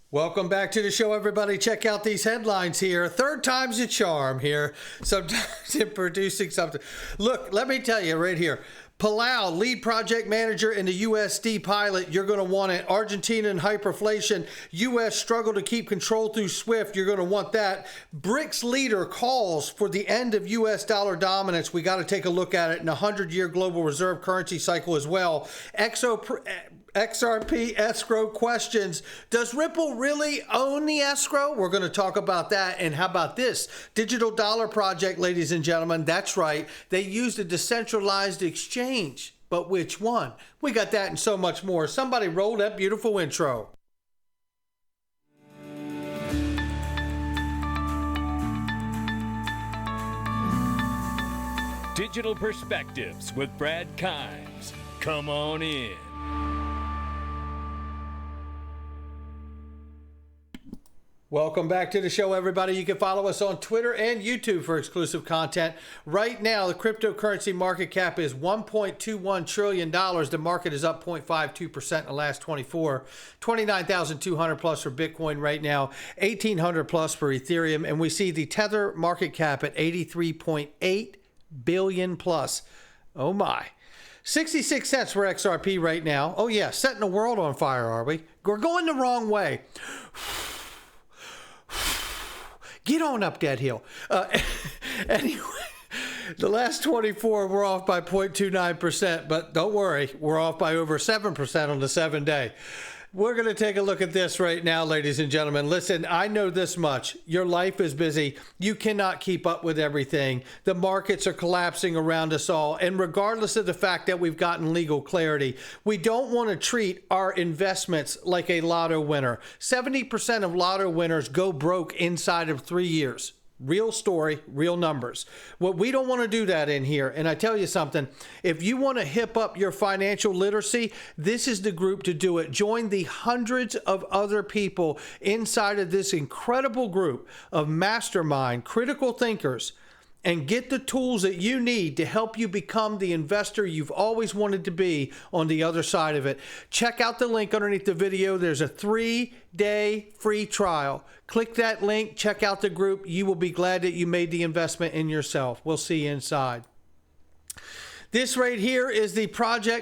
Welcome back to the show, everybody. Check out these headlines here. Third time's a charm here. Sometimes in producing something. Look, let me tell you right here. Palau, lead project manager in the USD pilot. You're going to want it. Argentina and hyperinflation. U.S. struggle to keep control through SWIFT. You're going to want that. BRICS leader calls for the end of U.S. dollar dominance. We got to take a look at it in a 100-year global reserve currency cycle as well. XRP escrow questions. Does Ripple really own the escrow? We're going to talk about that. And how about this? Digital dollar project, ladies and gentlemen. That's right. They used a decentralized exchange. But which one? We got that and so much more. Somebody roll that beautiful intro. Digital Perspectives with Brad Kimes. Come on in. Welcome back to the show, everybody. You can follow us on Twitter and YouTube for exclusive content. Right now, the cryptocurrency market cap is $1.21 trillion. The market is up 0.52% in the last 24. 29,200 plus for Bitcoin right now, 1,800 plus for Ethereum. And we see the Tether market cap at 83.8 billion plus. Oh my. 66 cents for XRP right now. Oh yeah, setting the world on fire, are we? We're going the wrong way. Get on up that hill. Anyway, the last 24, we're off by 0.29%, but don't worry, we're off by over 7% on the 7-day. We're going to take a look at this right now, ladies and gentlemen. Listen, I know this much. Your life is busy. You cannot keep up with everything. The markets are collapsing around us all. And regardless of the fact that we've gotten legal clarity, we don't want to treat our investments like a lotto winner. 70% of lotto winners go broke inside of 3 years. Real story, real numbers. What we don't want to do that in here. And I tell you something, if you want to hip up your financial literacy, this is the group to do it. Join the hundreds of other people inside of this incredible group of mastermind critical thinkers and get the tools that you need to help you become the investor you've always wanted to be on the other side of it. Check out the link underneath the video. There's a 3-day free trial. Click that link, check out the group. You will be glad that you made the investment in yourself. We'll see you inside. This right here is the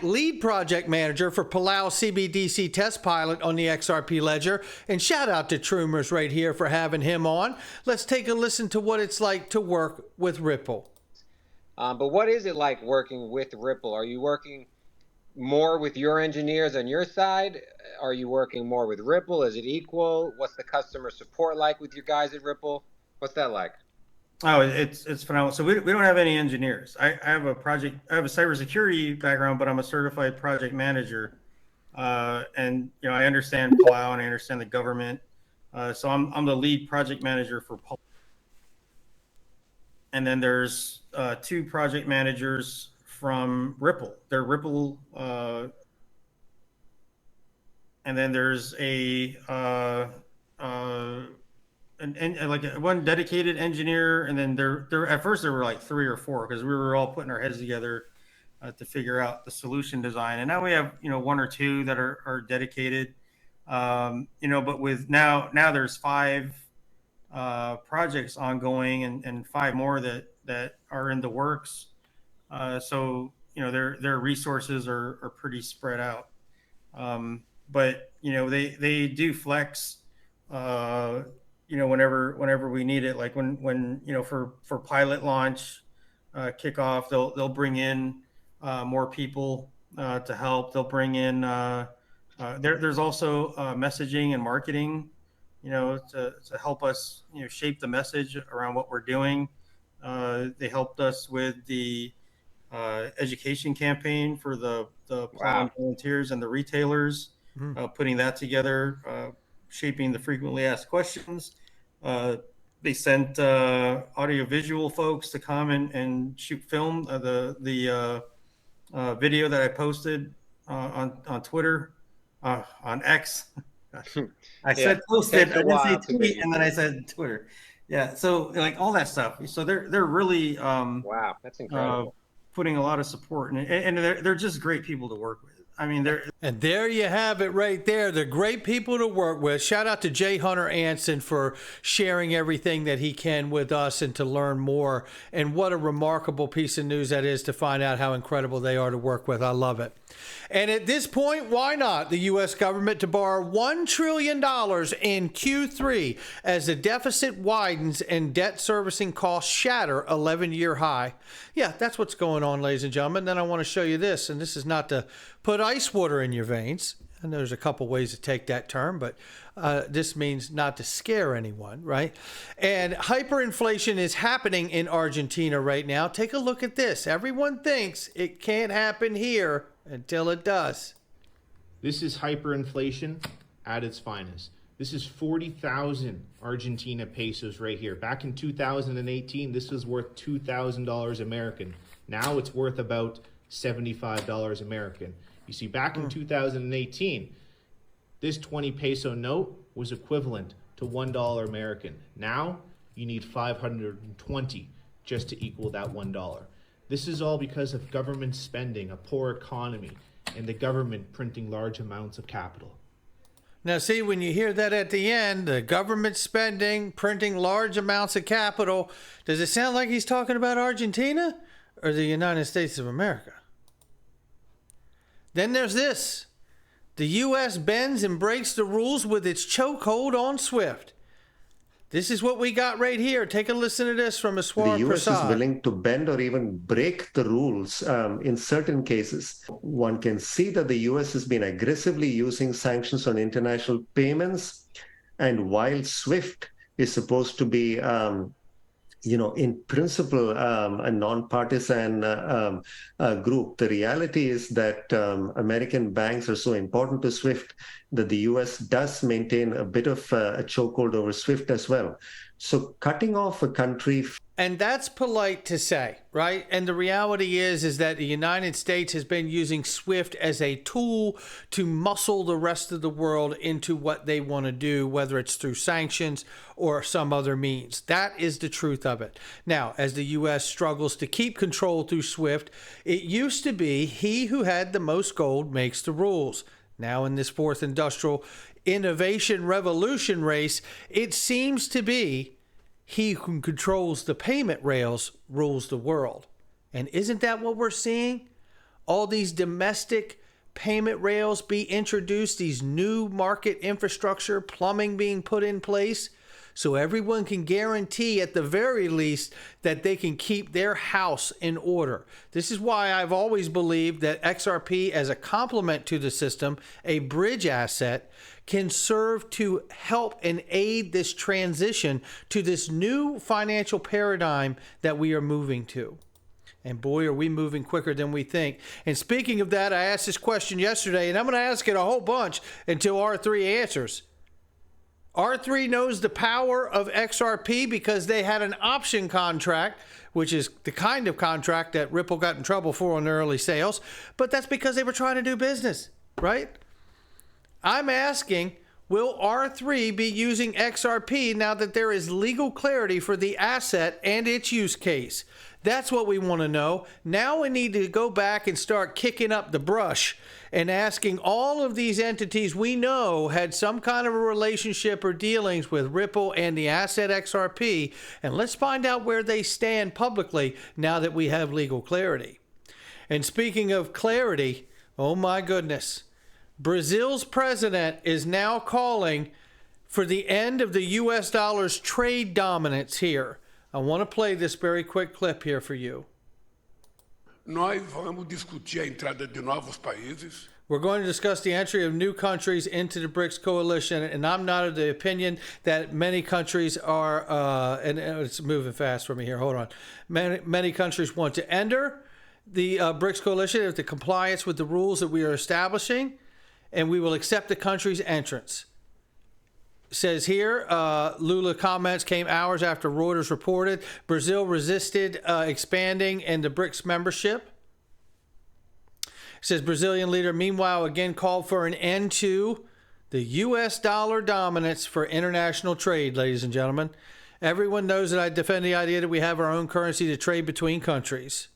lead project manager for Palau CBDC test pilot on the XRP ledger. And shout out to Troomers right here for having him on. Let's take a listen to what it's like to work with Ripple. But what is it like working with Ripple? Are you working more with your engineers on your side? Are you working more with Ripple? Is it equal? What's the customer support like with you guys at Ripple? What's that like? Oh, it's phenomenal. So we don't have any engineers. I have a cybersecurity background, but I'm a certified project manager. And I understand Palau and I understand the government. So I'm the lead project manager for Palau. And then there's 2 project managers from Ripple. They're Ripple. And then there's one dedicated engineer, and then there at first there were like 3 or 4 because we were all putting our heads together to figure out the solution design. And now we have 1 or 2 that are dedicated. But with now there's 5 projects ongoing and 5 more that are in the works. So their resources are pretty spread out. But they do flex. Whenever we need it, like when for pilot launch, kickoff, they'll bring in more people to help. They'll bring in there's also messaging and marketing, to help us shape the message around what we're doing. They helped us with the education campaign for the wow. volunteers and the retailers, putting that together. Shaping the frequently asked questions. They sent audiovisual folks to come and shoot film. The video that I posted on Twitter, on X. I said posted, I didn't say tweet, and then I said Twitter. Yeah, so like all that stuff. So they're really wow, that's incredible. Putting a lot of support in it, and they're just great people to work with. I mean, they're And there you have it right there. They're great people to work with. Shout out to J. Hunter Anson for sharing everything that he can with us and to learn more. And what a remarkable piece of news that is to find out how incredible they are to work with. I love it. And at this point, why not the U.S. government to borrow $1 trillion in Q3 as the deficit widens and debt servicing costs shatter 11-year high? Yeah, that's what's going on, ladies and gentlemen. Then I want to show you this, and this is not to put ice water in your veins. And there's a couple ways to take that term, but this means not to scare anyone, right? And hyperinflation is happening in Argentina right now. Take a look at this. Everyone thinks it can't happen here until it does. This is hyperinflation at its finest. This is 40,000 Argentina pesos right here. Back in 2018, this was worth $2,000 American. Now it's worth about $75 American. You see, back in 2018, this 20 peso note was equivalent to $1 American. Now you need 520 just to equal that $1. This is all because of government spending, a poor economy, and the government printing large amounts of capital. Now, see, when you hear that at the end, the government spending, printing large amounts of capital, does it sound like he's talking about Argentina or the United States of America? Then there's this. The U.S. bends and breaks the rules with its chokehold on SWIFT. This is what we got right here. Take a listen to this from Aswar The U.S. Prasad. is willing to bend or even break the rules in certain cases. One can see that the U.S. has been aggressively using sanctions on international payments. And while SWIFT is supposed to be, in principle, a nonpartisan group, the reality is that American banks are so important to SWIFT that the U.S. does maintain a bit of a chokehold over SWIFT as well. So cutting off a country... And that's polite to say, right? And the reality is that the United States has been using SWIFT as a tool to muscle the rest of the world into what they want to do, whether it's through sanctions or some other means. That is the truth of it. Now, as the U.S. struggles to keep control through SWIFT, it used to be he who had the most gold makes the rules. Now, in this fourth industrial innovation revolution race, it seems to be he who controls the payment rails rules the world. And isn't that what we're seeing? All these domestic payment rails be introduced, these new market infrastructure, plumbing being put in place, so everyone can guarantee at the very least that they can keep their house in order. This is why I've always believed that XRP, as a complement to the system, a bridge asset, can serve to help and aid this transition to this new financial paradigm that we are moving to. And boy, are we moving quicker than we think. And speaking of that, I asked this question yesterday, and I'm going to ask it a whole bunch until R3 answers. R3 knows the power of XRP because they had an option contract, which is the kind of contract that Ripple got in trouble for on their early sales, but that's because they were trying to do business, right? I'm asking, will R3 be using XRP now that there is legal clarity for the asset and its use case? That's what we want to know. Now we need to go back and start kicking up the brush and asking all of these entities we know had some kind of a relationship or dealings with Ripple and the asset XRP, and let's find out where they stand publicly now that we have legal clarity. And speaking of clarity, oh my goodness, Brazil's president is now calling for the end of the U.S. dollar's trade dominance here. I want to play this very quick clip here for you. Nós vamos discutir a entrada de novos países. We're going to discuss the entry of new countries into the BRICS coalition, and I'm not of the opinion that many countries are, and it's moving fast for me here, hold on. Many countries want to enter the BRICS coalition if the compliance with the rules that we are establishing, and we will accept the country's entrance. Says here, Lula comments came hours after Reuters reported Brazil resisted expanding into BRICS membership. Says Brazilian leader, meanwhile, again called for an end to the U.S. dollar dominance for international trade, ladies and gentlemen. Everyone knows that I defend the idea that we have our own currency to trade between countries.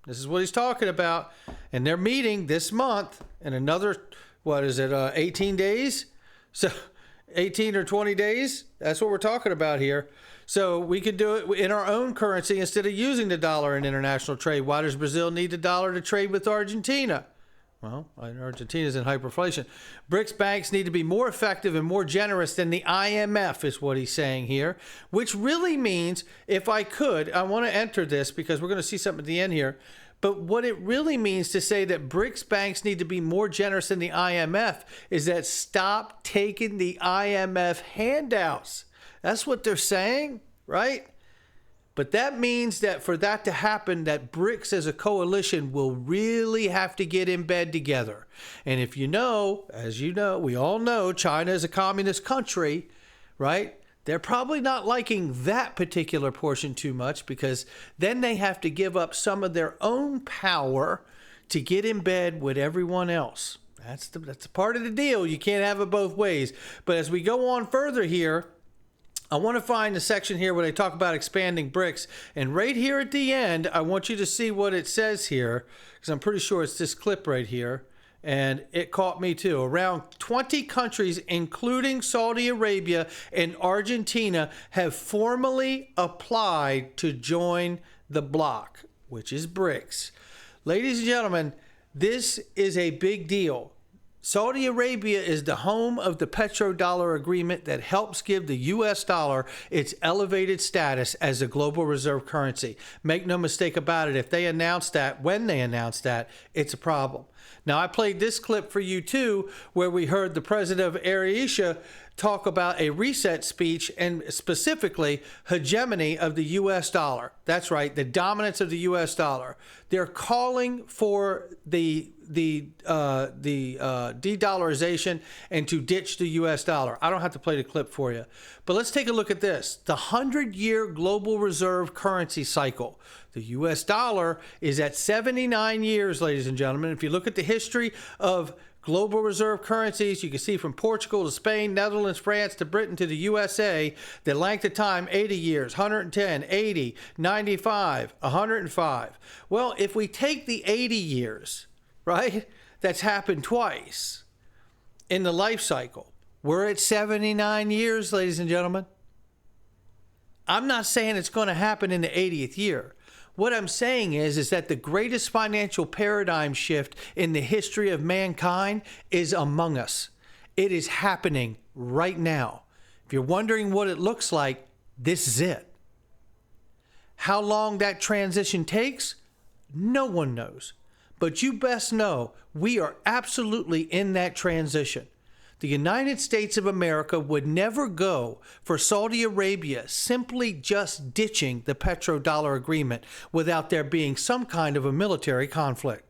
This is what he's talking about. And they're meeting this month in another, 18 days? So 18 or 20 days? That's what we're talking about here. So we could do it in our own currency instead of using the dollar in international trade. Why does Brazil need the dollar to trade with Argentina? Well, Argentina's in hyperinflation. BRICS banks need to be more effective and more generous than the IMF is what he's saying here, which really means, if I could, I want to enter this because we're going to see something at the end here. But what it really means to say that BRICS banks need to be more generous than the IMF is that stop taking the IMF handouts. That's what they're saying, right? But that means that for that to happen, that BRICS as a coalition will really have to get in bed together. And if you know, as you know, we all know China is a communist country, right? They're probably not liking that particular portion too much because then they have to give up some of their own power to get in bed with everyone else. That's a part of the deal. You can't have it both ways. But as we go on further here, I want to find the section here where they talk about expanding BRICS. And right here at the end, I want you to see what it says here, because I'm pretty sure it's this clip right here. And it caught me too. Around 20 countries, including Saudi Arabia and Argentina, have formally applied to join the bloc, which is BRICS. Ladies and gentlemen, this is a big deal. Saudi Arabia is the home of the petrodollar agreement that helps give the U.S. dollar its elevated status as a global reserve currency. Make no mistake about it, if they announce that, when they announce that, it's a problem. Now, I played this clip for you too, where we heard the president of AirAsia talk about a reset speech and specifically hegemony of the U.S. dollar. That's right, the dominance of the U.S. dollar. They're calling for the de-dollarization and to ditch the U.S. dollar. I don't have to play the clip for you. But let's take a look at this. The 100-year global reserve currency cycle. The U.S. dollar is at 79 years, ladies and gentlemen. If you look at the history of global reserve currencies, you can see from Portugal to Spain, Netherlands, France to Britain to the USA, the length of time, 80 years, 110, 80, 95, 105. Well, if we take the 80 years, right, that's happened twice in the life cycle, we're at 79 years, ladies and gentlemen. I'm not saying it's going to happen in the 80th year. What I'm saying is that the greatest financial paradigm shift in the history of mankind is among us. It is happening right now. If you're wondering what it looks like, this is it. How long that transition takes, no one knows. But you best know we are absolutely in that transition. The United States of America would never go for Saudi Arabia simply just ditching the petrodollar agreement without there being some kind of a military conflict.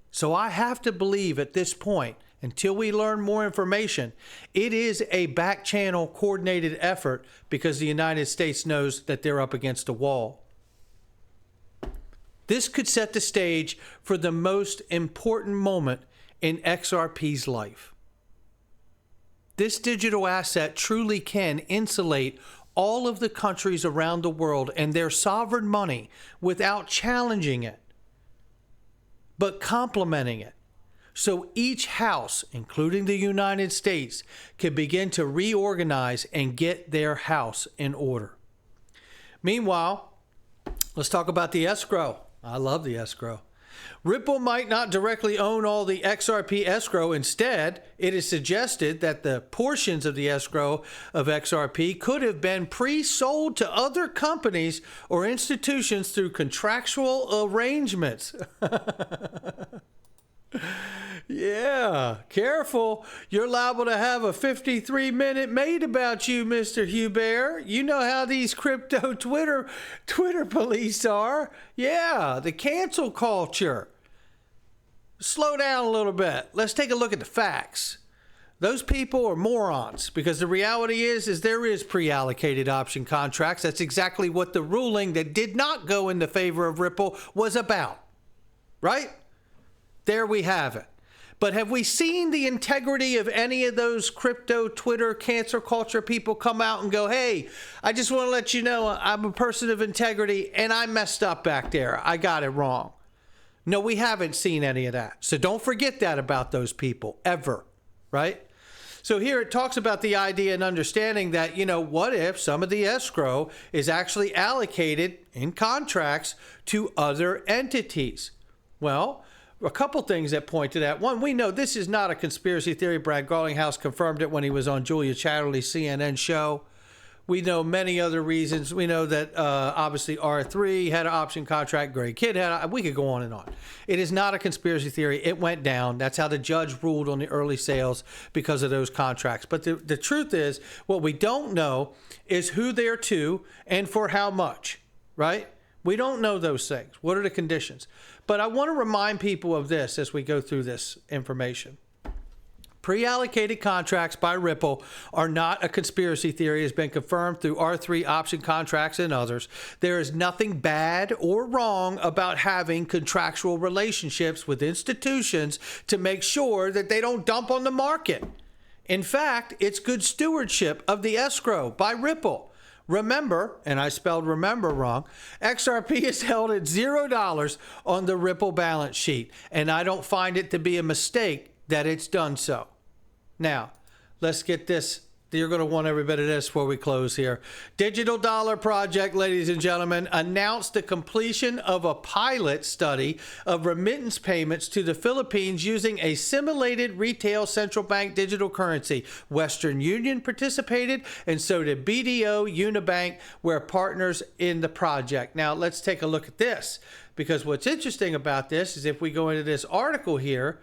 So I have to believe at this point, until we learn more information, it is a back channel coordinated effort because the United States knows that they're up against a wall. This could set the stage for the most important moment in XRP's life. This digital asset truly can insulate all of the countries around the world and their sovereign money without challenging it, but complementing it. So each house, including the United States, can begin to reorganize and get their house in order. Meanwhile, let's talk about the escrow. I love the escrow. Ripple might not directly own all the XRP escrow. Instead, it is suggested that the portions of the escrow of XRP could have been pre-sold to other companies or institutions through contractual arrangements. Yeah, careful. You're liable to have a 53-minute made about you, Mr. Hubert. You know how these crypto Twitter police are. Yeah, the cancel culture. Slow down a little bit. Let's take a look at the facts. Those people are morons because the reality is there is pre-allocated option contracts. That's exactly what the ruling that did not go in the favor of Ripple was about. Right? There we have it. But have we seen the integrity of any of those crypto, Twitter, cancer culture people come out and go, hey, I just want to let you know I'm a person of integrity and I messed up back there. I got it wrong. No, we haven't seen any of that. So don't forget that about those people ever, right? So here it talks about the idea and understanding that, what if some of the escrow is actually allocated in contracts to other entities? Well, a couple things that point to that. One, we know this is not a conspiracy theory. Brad Garlinghouse confirmed it when he was on Julia Chatterley's CNN show. We know many other reasons. We know that obviously R3 had an option contract. Greg Kidd had. We could go on and on. It is not a conspiracy theory. It went down. That's how the judge ruled on the early sales because of those contracts. But the truth is, what we don't know is who they're to and for how much, right? We don't know those things. What are the conditions? But I want to remind people of this as we go through this information. Pre-allocated contracts by Ripple are not a conspiracy theory. It has been confirmed through R3 option contracts and others. There is nothing bad or wrong about having contractual relationships with institutions to make sure that they don't dump on the market. In fact, it's good stewardship of the escrow by Ripple. Remember, and I spelled remember wrong, XRP is held at $0 on the Ripple balance sheet, and I don't find it to be a mistake that it's done so. Now, let's get this. You're going to want every bit of this before we close here. Digital Dollar Project, ladies and gentlemen, announced the completion of a pilot study of remittance payments to the Philippines using a simulated retail central bank digital currency. Western Union participated, and so did BDO, Unibank, were partners in the project. Now, let's take a look at this, because what's interesting about this is if we go into this article here,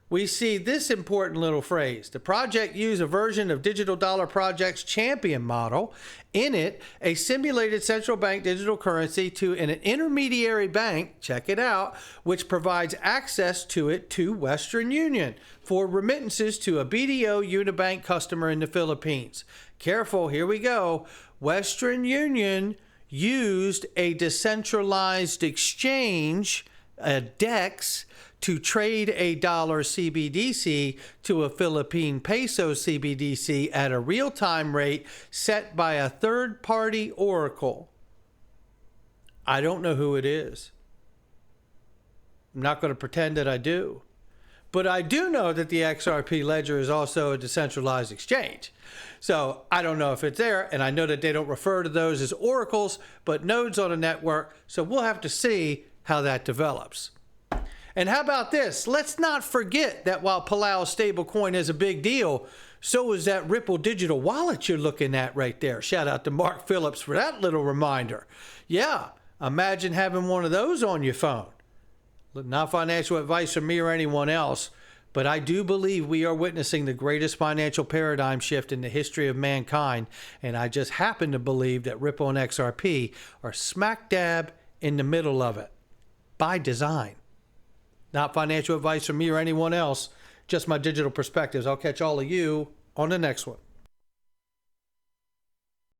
we see this important little phrase. The project used a version of Digital Dollar Project's Champion model. In it, a simulated central bank digital currency to an intermediary bank, check it out, which provides access to it to Western Union for remittances to a BDO Unibank customer in the Philippines. Careful, here we go. Western Union used a decentralized exchange, a DEX, to trade a dollar CBDC to a Philippine peso CBDC at a real-time rate set by a third-party oracle. I don't know who it is. I'm not going to pretend that I do. But I do know that the XRP ledger is also a decentralized exchange. So I don't know if it's there, and I know that they don't refer to those as oracles, but nodes on a network. So we'll have to see how that develops. And how about this? Let's not forget that while Palau stablecoin is a big deal, so is that Ripple digital wallet you're looking at right there. Shout out to Mark Phillips for that little reminder. Yeah, imagine having one of those on your phone. Not financial advice from me or anyone else, but I do believe we are witnessing the greatest financial paradigm shift in the history of mankind, and I just happen to believe that Ripple and XRP are smack dab in the middle of it, by design. Not financial advice from me or anyone else, just my digital perspectives. I'll catch all of you on the next one.